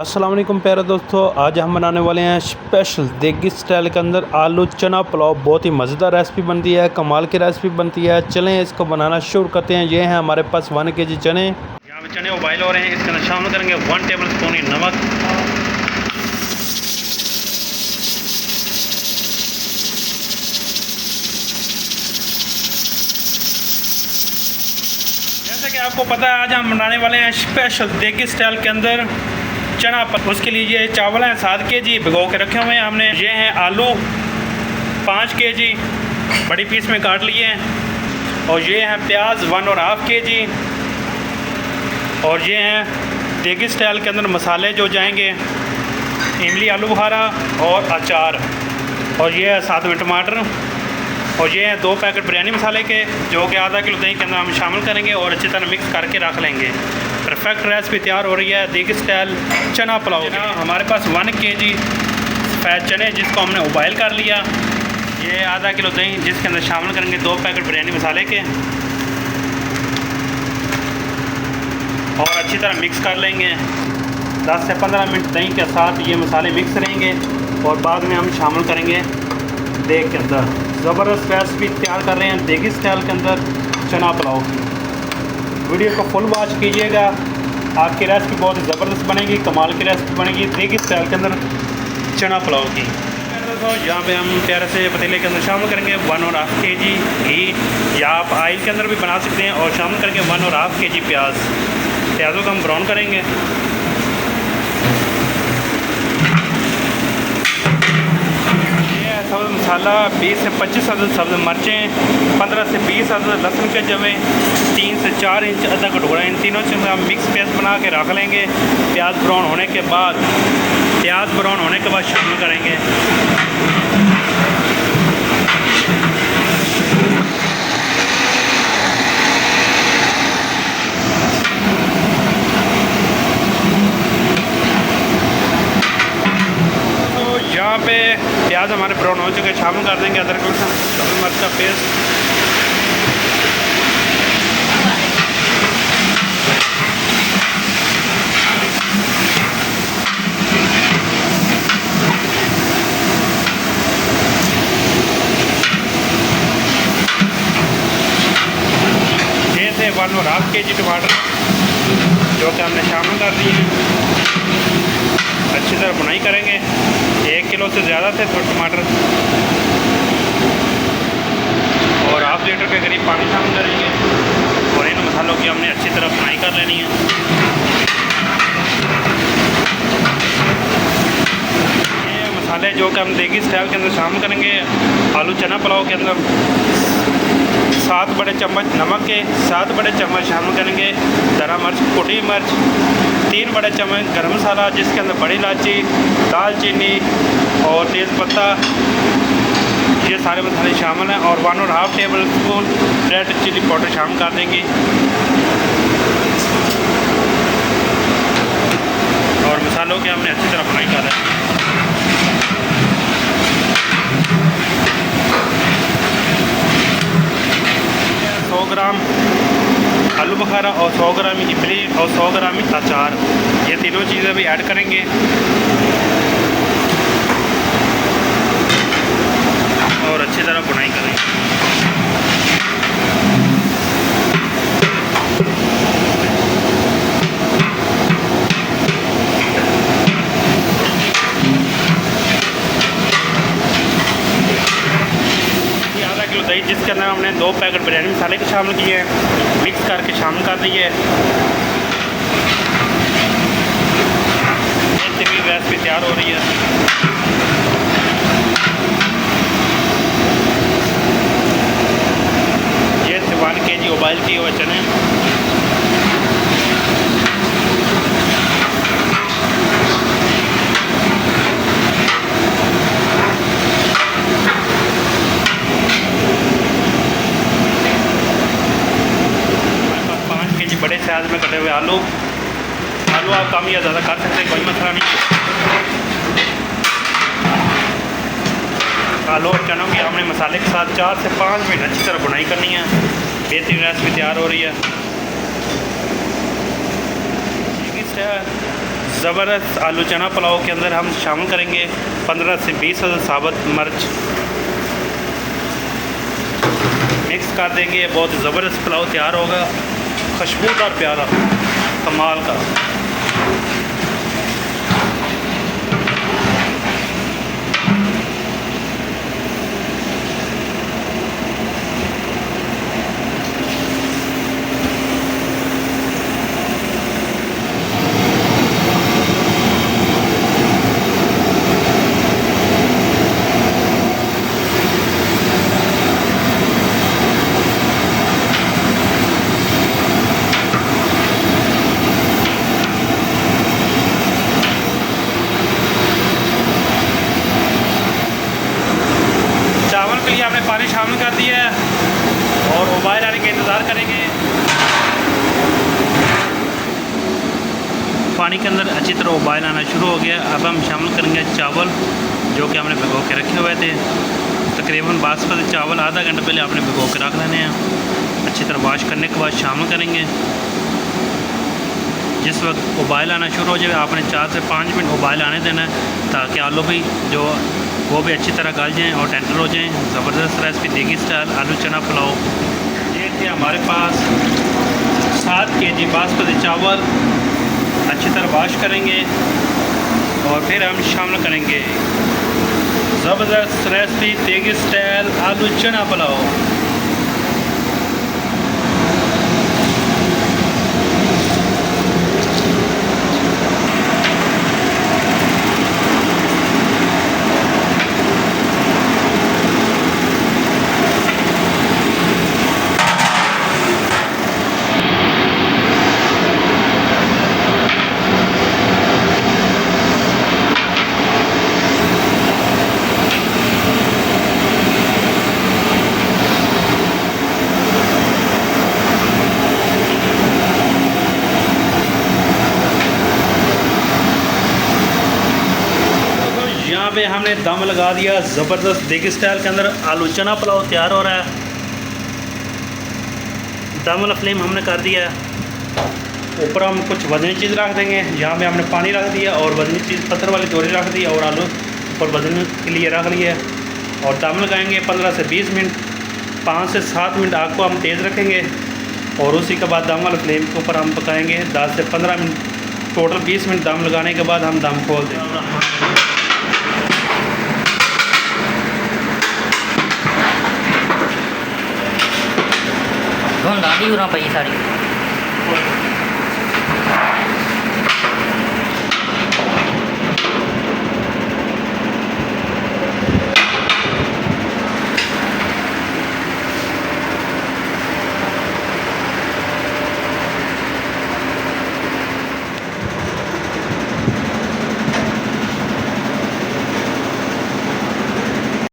अस्सलाम वालेकुम प्यारे दोस्तों, आज हम बनाने वाले हैं स्पेशल देगी स्टाइल के अंदर आलू चना पुलाव। बहुत ही मज़ेदार रेसिपी बनती है, कमाल की रेसिपी बनती है। चलें इसको बनाना शुरू करते हैं। ये हैं हमारे पास 1 kg चने। यहाँ पे चने उबाइल हो रहे हैं। इसके अंदर शामिल करेंगे 1 टेबलस्पून नमक, जैसे कि आपको पता है आज हम बनाने वाले हैं स्पेशल देगी स्टाइल के अंदर चना। उसके लिए ये चावल हैं 7 kg भिगो के रखे हुए हैं हमने। ये हैं आलू 5 kg बड़ी पीस में काट लिए हैं। और ये हैं प्याज 1.5 kg। और ये हैं देगी स्टाइल के अंदर मसाले जो जाएंगे, इमली आलू बुखारा और अचार। और ये है साथ में टमाटर। और ये हैं 2 पैकेट बिरयानी मसाले के, जो कि आधा किलो दही के अंदर हम शामिल करेंगे और अच्छी तरह मिक्स करके रख लेंगे। परफेक्ट रेसिपी तैयार हो रही है देगी स्टाइल चना पुलाव। हमारे पास 1 kg सफ़ेद चने जिसको हमने उबाइल कर लिया। ये आधा किलो दही जिसके अंदर शामिल करेंगे 2 पैकेट बिरयानी मसाले के और अच्छी तरह मिक्स कर लेंगे। 10 से 15 मिनट दही के साथ ये मसाले मिक्स रहेंगे और बाद में हम शामिल करेंगे देग के अंदर। ज़बरदस्त रेसिपी तैयार कर रहे हैं देगी स्टाइल के अंदर चना पुलाव की। वीडियो को फुल वॉच कीजिएगा, आपकी रेसिपी बहुत ही ज़बरदस्त बनेगी, कमाल की रेसिपी बनेगी देगी स्टाइल के अंदर चना पुलाव की। यहाँ पे हम प्यारे से पतीले के अंदर शामिल करेंगे 1.5 kg घी, या आप ऑयल के अंदर भी बना सकते हैं। और शामिल करेंगे 1.5 kg प्याज़ों को हम ब्राउन करेंगे। सब्ज़ मसाला 20 से 25 अदद सब्ज़ मिर्चें, 15 से 20 अदद लहसुन के जवे, 3 से 4 इंच अदरक का टुकड़ा, इन तीनों से हम मिक्स पेस्ट बना के रख लेंगे। प्याज ब्राउन होने के बाद शामिल करेंगे। यहाँ पे प्याज हमारे ब्राउन हो चुके, शामिल कर देंगे अदरक लहसुन मिर्च का पेस्ट। ये थे 1.5 kg टमाटर जो कि हमने शामिल कर दिए हैं। अच्छी तरह बुनाई करेंगे। 1 किलो से ज़्यादा थे तो टमाटर, और ½ लीटर के करीब पानी शामिल करेंगे। और इन मसालों की हमने अच्छी तरह बुनाई कर लेनी है। ये मसाले जो कि हम देगी स्टाइल के अंदर शामिल करेंगे आलू चना पुलाव के अंदर। 7 बड़े चम्मच नमक के, 7 बड़े चम्मच शामिल करेंगे दरा मिर्च, कुटी मिर्च, 3 बड़े चम्मच गरम मसाला जिसके अंदर बड़ी इलायची, दालचीनी और तेज़पत्ता, ये सारे मसाले शामिल हैं। और 1.5 टेबलस्पून रेड चिली पाउडर शामिल कर देंगे। और मसालों के हमने अच्छी तरह फ्राई कर लें। 100 ग्राम आलू बुखारा और 100 ग्राम इमली और 100 ग्राम अचार, ये तीनों चीज़ें भी ऐड करेंगे। और अच्छी तरह बुनाई करेंगे। आधा किलो दही जिसके अंदर हमने 2 पैकेट बिरयानी मसाले के शामिल किए हैं, मिक्स करके शामिल कर दिए। रेसिपी तैयार हो रही है। ये 1 kg उबाइल किए हुए चने। बड़े साइज में कटे हुए आलू आप कम या ज़्यादा कर सकते हैं, कोई मसला नहीं। आलू और चनों की हमने मसाले के साथ 4 से 5 मिनट अच्छी तरह बुनाई करनी है। बेहतरीन रेसिपी तैयार हो रही है। ज़बरदस्त आलू चना पुलाव के अंदर हम शामिल करेंगे 15 से 20 साबुत मिर्च। मिक्स कर देंगे, बहुत ज़बरदस्त पुलाव तैयार होगा, खुशबूदार प्यारा कमाल का। चावल के लिए हमने पानी शामिल कर दिया है और उबाल आने का इंतज़ार करेंगे। पानी के अंदर अच्छी तरह उबाल आना शुरू हो गया। अब हम शामिल करेंगे चावल जो कि हमने भिगो के रखे हुए थे। तकरीबन बासमती चावल आधा घंटा पहले आपने भिगो के रख लेने हैं। अच्छी तरह वॉश करने के बाद शामिल करेंगे। जिस वक्त उबाल आना शुरू हो जाए आपने 4 से 5 मिनट उबाल आने देना है ताकि आलू भी जो वो भी अच्छी तरह गल जाएँ और टेंडर हो जाएँ। ज़बरदस्त रेसिपी देगी स्टाइल आलू चना पुलाव। ये थे हमारे पास 7 kg बासमती चावल। अच्छी तरह वॉश करेंगे और फिर हम शामिल करेंगे ज़बरदस्त रेसिपी देगी स्टाइल आलू चना पुलाव। यहाँ पे हमने दम लगा दिया। ज़बरदस्त देगी स्टाइल के अंदर आलू चना पुलाव तैयार हो रहा है। दम वाला फ्लेम हमने कर दिया है। ऊपर हम कुछ वजनी चीज़ रख देंगे। यहाँ पे हमने पानी रख दिया और वजनी चीज़ पत्थर वाली दोरी रख दी और आलू ऊपर वजन के लिए रख लिया और दम लगाएंगे 15 से 20 मिनट। 5 से 7 मिनट आग को हम तेज़ रखेंगे और उसी के बाद दम वाले फ्लेम के ऊपर हम पकाएँगे 10 से 15 मिनट। टोटल 20 मिनट दम लगाने के बाद हम दम खोल देंगे। धुंध आती हो रहा भाई सारी।